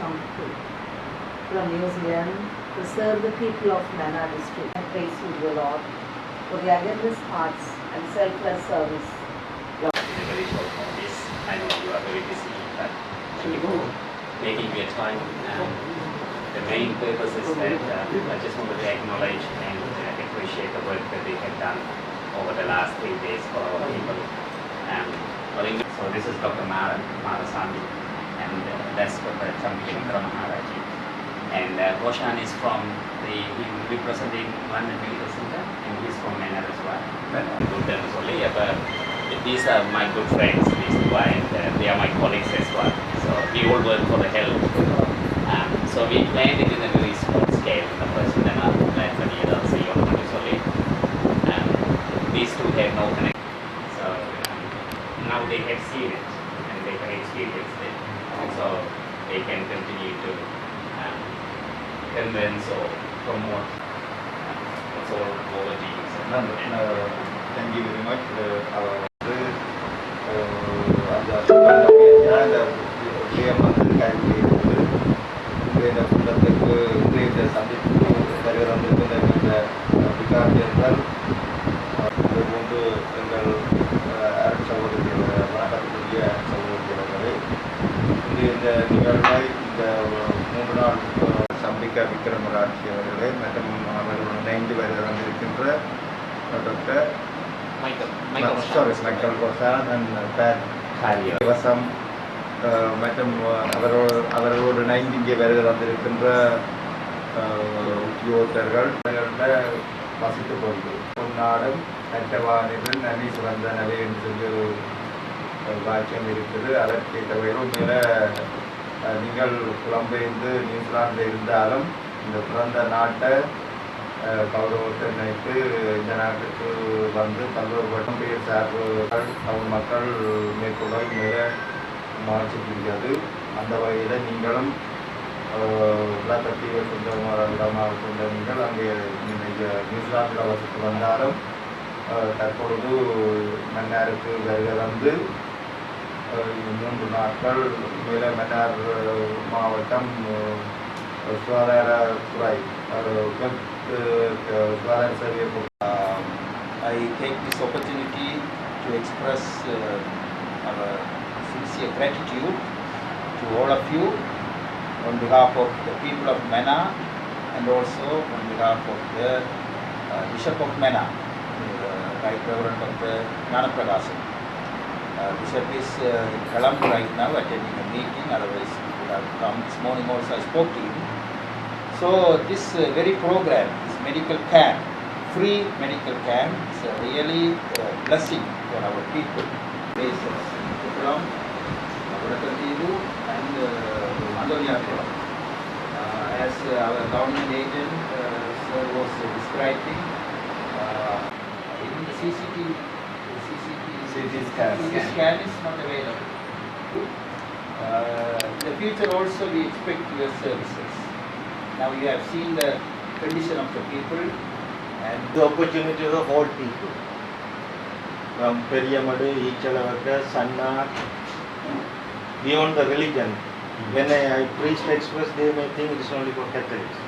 Champu from New Zealand to serve the people of Mana district. I praise you, Lord, for the agenda's hearts and selfless service. In a very short notice, I know you are very busy, but thank you for making your time. And the main purpose is that I just wanted to acknowledge and appreciate the work that they have done over the last 3 days for our people. So this is Dr. Marasamy, and that's Dr. Champu Maharaji. And Roshan is from he representing London Medical Center, and he's from Manor as well. Good only, but these are my good friends, these two, and they are my colleagues as well. So we all work for the health. So we planned it in a very small scale. The first Manor, like when you see on only. These two have no connection. So now they have seen it and they have experienced it. So they can continue to convince or promote. It's all over to you. Thank you very much. Sambika Vikramaraji அவர்களே மற்றும் அவர்களுடன் இணைந்து வந்திருக்கின்ற doctor Michael கோசான் and bad வசம் மற்றும் அவர்களோடு இணைந்து இங்கே வந்திருக்கின்ற உத்தியோகத்தர்கள் வசித்து கொண்டு பொன்னாடும் நட்டவானிகள் நன்றி சிறந்த நிலை என்று சொல்லி வாக்கியம் இருக்குது. அதற்கேற்ற வகையில் மேலே நீங்கள் புலம்பெயர்ந்து நியூசிலாந்தில் இருந்தாலும் இந்த பிறந்த நாட்டை கௌரவத்தை நினைத்து இந்த நாட்டுக்கு வந்து பல்வேறு பேர் சார்புகள் தமிழ் மக்கள் மேற்கொள்வது மிக மகிழ்ச்சி புரிகிறது. அந்த வகையில் நீங்களும் விளக்கத்தீவை இடமாக கொண்ட நீங்கள் அங்கே நியூசிலாந்தில் வசித்து வந்தாலும் தற்பொழுது மன்னாருக்கு வருகை வந்து 3 நாட்கள் மேலே மன்னார் மாவட்டம் சுகாதாரத்துறை சுகாதார சேவை. I take this opportunity to express our sincere gratitude to all of you on behalf of the people of Mana and also on behalf of the Bishop of Mana, Right Reverend Dr. Gnanaprakasan. Bishop is in Colombo right now attending a meeting, otherwise he would have come this morning also. I spoke to him. So this very program, this medical camp, free medical camp, is a really blessing for our people. Bases Kulam, Avadakadivu and Mandoliyapuram. As our government agent sir was describing, even the CT scan is not available. In the future also we expect your services. Now you have seen the condition of the people and the opportunity of all people. From Periyamadu, Echalavaka, Sanna, beyond the religion. When I preach to express, they may think it is only for Catholics.